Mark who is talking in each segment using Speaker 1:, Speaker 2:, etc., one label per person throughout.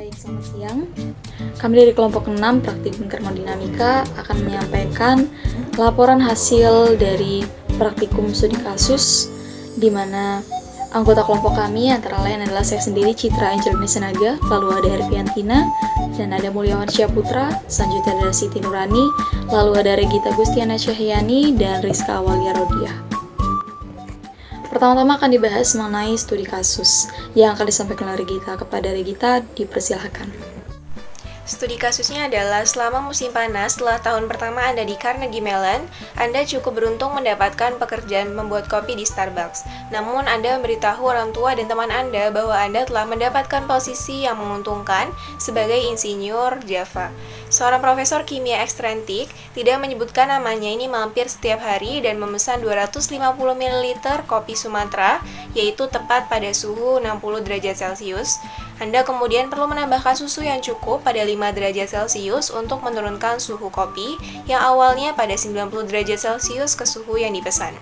Speaker 1: Baik, selamat siang. Kami dari kelompok 6 Praktikum Termodinamika akan menyampaikan laporan hasil dari praktikum studi kasus di mana anggota kelompok kami antara lain adalah saya sendiri Citra Angelina Senaga, lalu ada Herviantina, dan ada Mulyawan Syaputra, selanjutnya ada Siti Nurani, lalu ada Regita Gustiana Cahyani, dan Rizka Awalia Rodiah. Pertama-tama akan dibahas mengenai studi kasus yang akan disampaikan oleh Regita. Kepada Regita, dipersilahkan.
Speaker 2: Studi kasusnya adalah selama musim panas setelah tahun pertama Anda di Carnegie Mellon, Anda cukup beruntung mendapatkan pekerjaan membuat kopi di Starbucks. Namun Anda memberitahu orang tua dan teman Anda bahwa Anda telah mendapatkan posisi yang menguntungkan sebagai insinyur Java. Seorang profesor kimia ekstrentik tidak menyebutkan namanya ini mampir setiap hari dan memesan 250 ml kopi Sumatera, yaitu tepat pada suhu 60 derajat Celcius. Anda kemudian perlu menambahkan susu yang cukup pada 5 derajat Celcius untuk menurunkan suhu kopi yang awalnya pada 90 derajat Celcius ke suhu yang dipesan.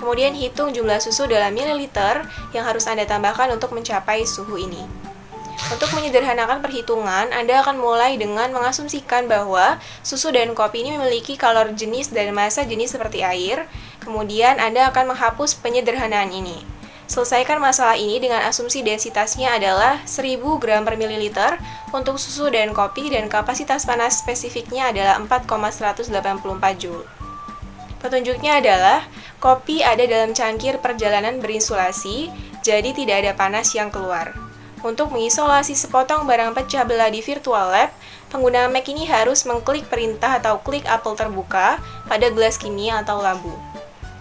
Speaker 2: Kemudian hitung jumlah susu dalam mililiter yang harus Anda tambahkan untuk mencapai suhu ini. Untuk menyederhanakan perhitungan, Anda akan mulai dengan mengasumsikan bahwa susu dan kopi ini memiliki kalori jenis dan massa jenis seperti air. Kemudian Anda akan menghapus penyederhanaan ini. Selesaikan masalah ini dengan asumsi densitasnya adalah 1000 gram per mililiter untuk susu dan kopi dan kapasitas panas spesifiknya adalah 4,184 Joule. Petunjuknya adalah kopi ada dalam cangkir perjalanan berinsulasi, jadi tidak ada panas yang keluar. Untuk mengisolasi sepotong barang pecah belah di virtual lab, pengguna Mac ini harus mengklik perintah atau klik apel terbuka pada gelas kimia atau labu.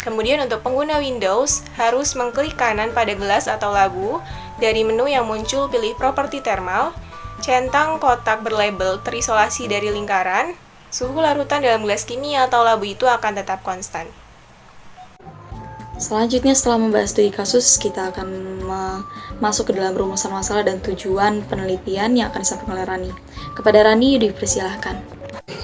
Speaker 2: Kemudian untuk pengguna Windows, harus mengklik kanan pada gelas atau labu. Dari menu yang muncul, pilih properti thermal, centang kotak berlabel terisolasi dari lingkaran, suhu larutan dalam gelas kimia atau labu itu akan tetap konstan.
Speaker 1: Selanjutnya, setelah membahas studi kasus, kita akan masuk ke dalam rumusan masalah dan tujuan penelitian yang akan disampaikan oleh Rani. Kepada Rani, dipersilahkan.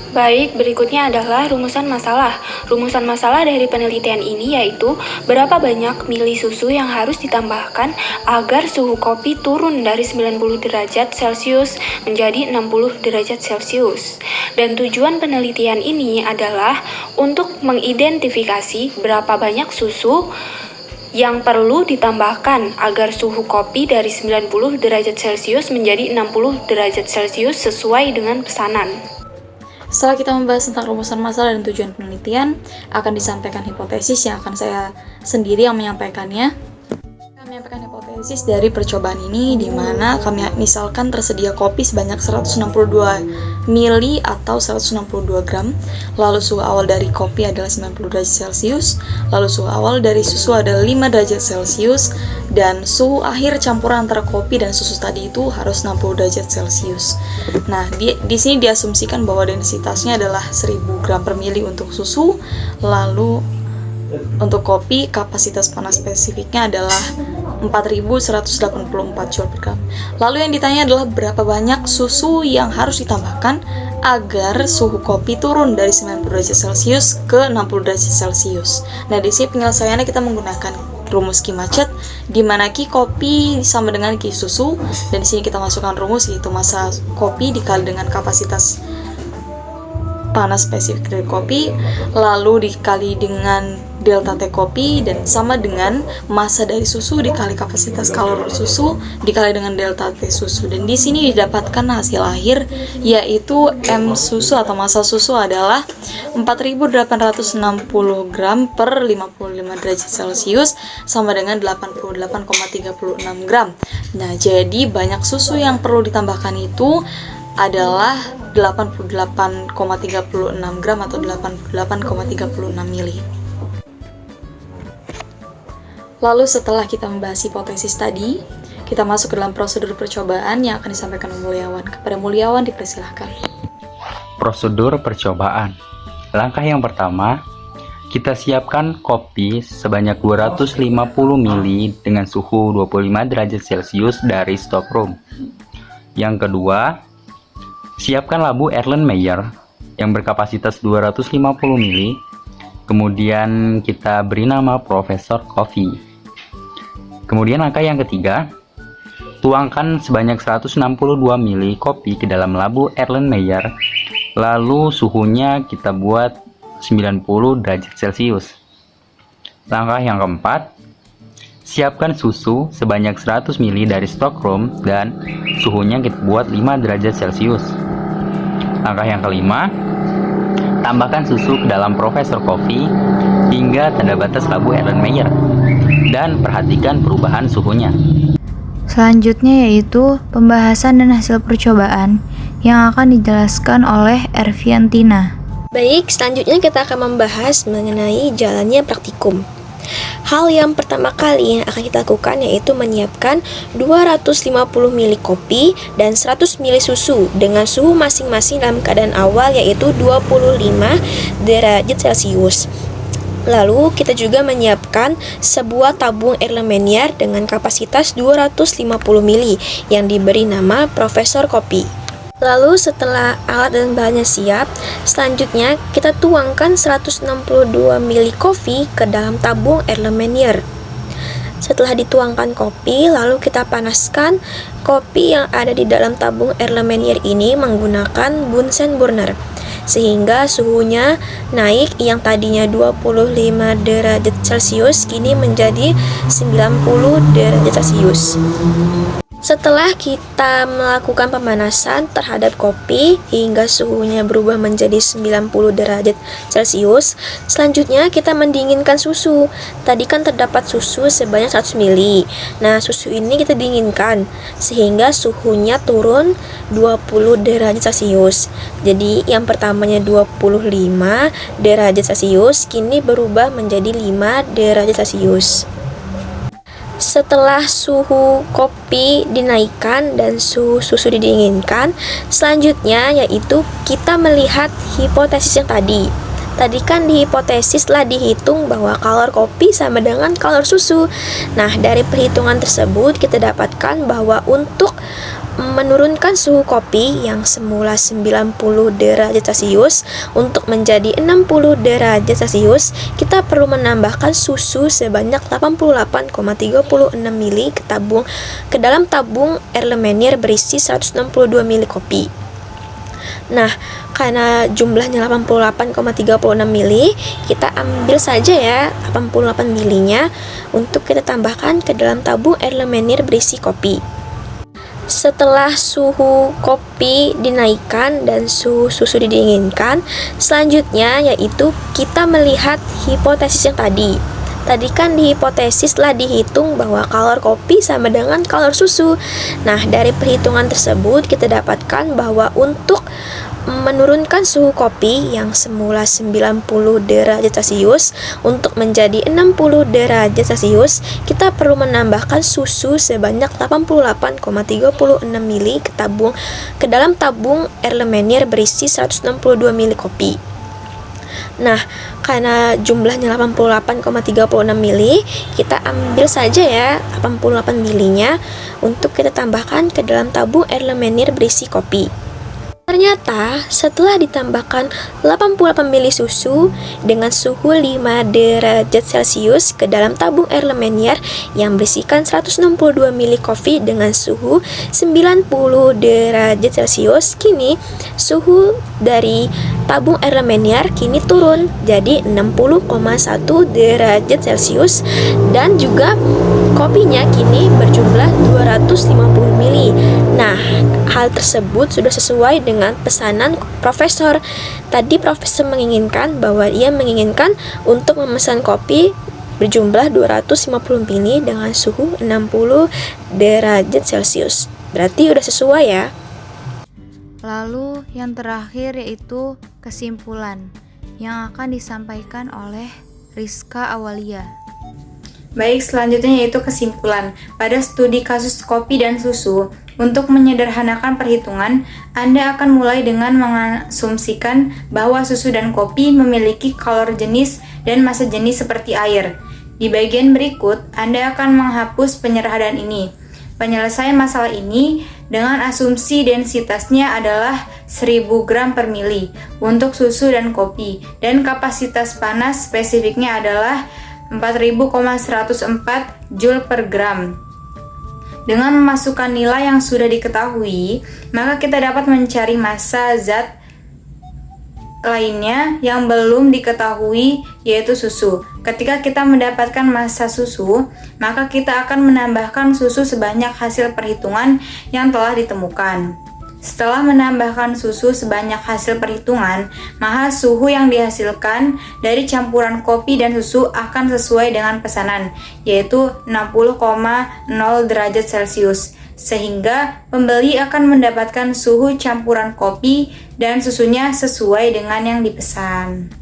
Speaker 3: Baik, berikutnya adalah rumusan masalah. Rumusan masalah dari penelitian ini yaitu berapa banyak mili susu yang harus ditambahkan agar suhu kopi turun dari 90 derajat Celcius menjadi 60 derajat Celcius. Dan tujuan penelitian ini adalah untuk mengidentifikasi berapa banyak susu yang perlu ditambahkan agar suhu kopi dari 90 derajat Celcius menjadi 60 derajat Celcius sesuai dengan pesanan.
Speaker 1: Setelah kita membahas tentang rumusan masalah dan tujuan penelitian, akan disampaikan hipotesis yang akan saya sendiri yang menyampaikannya. Kami menyampaikan hipotesis dari percobaan ini, di mana kami misalkan tersedia kopi sebanyak 162 mili atau 162 gram, lalu suhu awal dari kopi adalah 90 derajat Celcius, lalu suhu awal dari susu adalah 5 derajat Celcius, dan suhu akhir campuran antara kopi dan susu tadi itu harus 60 derajat Celcius. Nah, di sini diasumsikan bahwa densitasnya adalah 1000 gram per mili untuk susu, lalu untuk kopi kapasitas panas spesifiknya adalah 4184 Joule per gram. Lalu yang ditanya adalah berapa banyak susu yang harus ditambahkan agar suhu kopi turun dari 90 derajat Celcius ke 60 derajat Celcius. Nah, di sini penyelesaiannya kita menggunakan rumus Ki macet, di mana Ki kopi sama dengan Ki susu, dan di sini kita masukkan rumus yaitu massa kopi dikali dengan kapasitas panas spesifik dari kopi, lalu dikali dengan delta T kopi, dan sama dengan massa dari susu dikali kapasitas kalori susu dikali dengan delta T susu. Dan di sini didapatkan hasil akhir yaitu M susu atau massa susu adalah 4860 gram per 55 derajat Celcius sama dengan 88,36 gram. Nah, jadi banyak susu yang perlu ditambahkan itu adalah 88,36 gram atau 88,36 mili. Lalu setelah kita membahas hipotesis tadi, kita masuk ke dalam prosedur percobaan yang akan disampaikan oleh Mulyawan. Kepada Mulyawan, dipersilahkan.
Speaker 4: Prosedur percobaan. Langkah yang pertama, kita siapkan kopi sebanyak 250 mili dengan suhu 25 derajat Celcius dari stockroom. Yang kedua, siapkan labu Erlenmeyer yang berkapasitas 250 mili. Kemudian kita beri nama Profesor Coffee. Kemudian angka yang ketiga, Tuangkan sebanyak 162 ml kopi ke dalam labu Erlenmeyer, lalu suhunya kita buat 90 derajat Celcius. Langkah yang keempat, siapkan susu sebanyak 100 ml dari stok rum dan suhunya kita buat 5 derajat Celcius. Langkah yang kelima, tambahkan susu ke dalam Professor Coffee hingga tanda batas labu Erlenmeyer dan perhatikan perubahan suhunya.
Speaker 5: Selanjutnya yaitu pembahasan dan hasil percobaan yang akan dijelaskan oleh Erviantina.
Speaker 6: Baik, selanjutnya kita akan membahas mengenai jalannya praktikum. Hal yang pertama kali yang akan kita lakukan yaitu menyiapkan 250 ml kopi dan 100 ml susu dengan suhu masing-masing dalam keadaan awal yaitu 25 derajat Celcius. Lalu kita juga menyiapkan sebuah tabung Erlenmeyer dengan kapasitas 250 ml yang diberi nama Professor Kopi. Lalu setelah alat dan bahannya siap, selanjutnya kita tuangkan 162 ml kopi ke dalam tabung Erlenmeyer. Setelah dituangkan kopi, lalu kita panaskan kopi yang ada di dalam tabung Erlenmeyer ini menggunakan Bunsen burner sehingga suhunya naik yang tadinya 25 derajat Celcius kini menjadi 90 derajat Celcius. Setelah kita melakukan pemanasan terhadap kopi hingga suhunya berubah menjadi 90 derajat Celcius, selanjutnya kita mendinginkan susu. Tadi kan terdapat susu sebanyak 100 ml. Nah, susu ini kita dinginkan sehingga suhunya turun 20 derajat Celcius. Jadi, yang pertamanya 25 derajat Celcius kini berubah menjadi 5 derajat Celcius. Setelah suhu kopi dinaikkan dan suhu susu didinginkan, selanjutnya yaitu kita melihat hipotesis yang tadi. Tadi kan di hipotesis telah dihitung bahwa kalor kopi sama dengan kalor susu. Nah, dari perhitungan tersebut kita dapatkan bahwa untuk menurunkan suhu kopi yang semula 90 derajat Celcius untuk menjadi 60 derajat Celcius, kita perlu menambahkan susu sebanyak 88,36 ml ke dalam tabung Erlenmeyer berisi 162 ml kopi. Nah, karena jumlahnya 88,36 ml, kita ambil saja ya 88 ml-nya untuk kita tambahkan ke dalam tabung Erlenmeyer berisi kopi. Setelah suhu kopi dinaikkan dan suhu susu didinginkan, selanjutnya yaitu kita melihat hipotesis yang tadi. Tadi kan di hipotesis telah dihitung bahwa kalor kopi sama dengan kalor susu. Nah, dari perhitungan tersebut kita dapatkan bahwa untuk menurunkan suhu kopi yang semula 90 derajat Celcius untuk menjadi 60 derajat Celcius, kita perlu menambahkan susu sebanyak 88,36 ml ke dalam tabung Erlenmeyer berisi 162 ml kopi. Nah, karena jumlahnya 88,36 ml, kita ambil saja ya 88 ml-nya untuk kita tambahkan ke dalam tabung Erlenmeyer berisi kopi. Ternyata setelah ditambahkan 88 ml susu dengan suhu 5 derajat Celcius ke dalam tabung Erlenmeyer yang berisikan 162 ml kopi dengan suhu 90 derajat Celcius, kini suhu dari tabung Erlenmeyer kini turun jadi 60,1 derajat Celcius dan juga kopinya kini berjumlah 250 ml. Nah, hal tersebut sudah sesuai dengan pesanan profesor. Tadi profesor menginginkan bahwa ia menginginkan untuk memesan kopi berjumlah 250 ml dengan suhu 60 derajat Celcius. Berarti udah sesuai ya.
Speaker 5: Lalu yang terakhir yaitu kesimpulan yang akan disampaikan oleh Rizka Awalia.
Speaker 1: Baik, selanjutnya yaitu kesimpulan. Pada studi kasus kopi dan susu, untuk menyederhanakan perhitungan, Anda akan mulai dengan mengasumsikan bahwa susu dan kopi memiliki kalor jenis dan massa jenis seperti air. Di bagian berikut, Anda akan menghapus penyederhanaan ini. Penyelesaian masalah ini dengan asumsi densitasnya adalah 1000 gram per mili untuk susu dan kopi, dan kapasitas panas spesifiknya adalah 4000,104 Joule per gram.
Speaker 5: Dengan memasukkan nilai yang sudah diketahui, maka kita dapat mencari massa zat lainnya yang belum diketahui, yaitu susu. Ketika kita mendapatkan massa susu, maka kita akan menambahkan susu sebanyak hasil perhitungan yang telah ditemukan. Setelah menambahkan susu sebanyak hasil perhitungan, maka suhu yang dihasilkan dari campuran kopi dan susu akan sesuai dengan pesanan, yaitu 60,0 derajat Celcius. Sehingga pembeli akan mendapatkan suhu campuran kopi dan susunya sesuai dengan yang dipesan.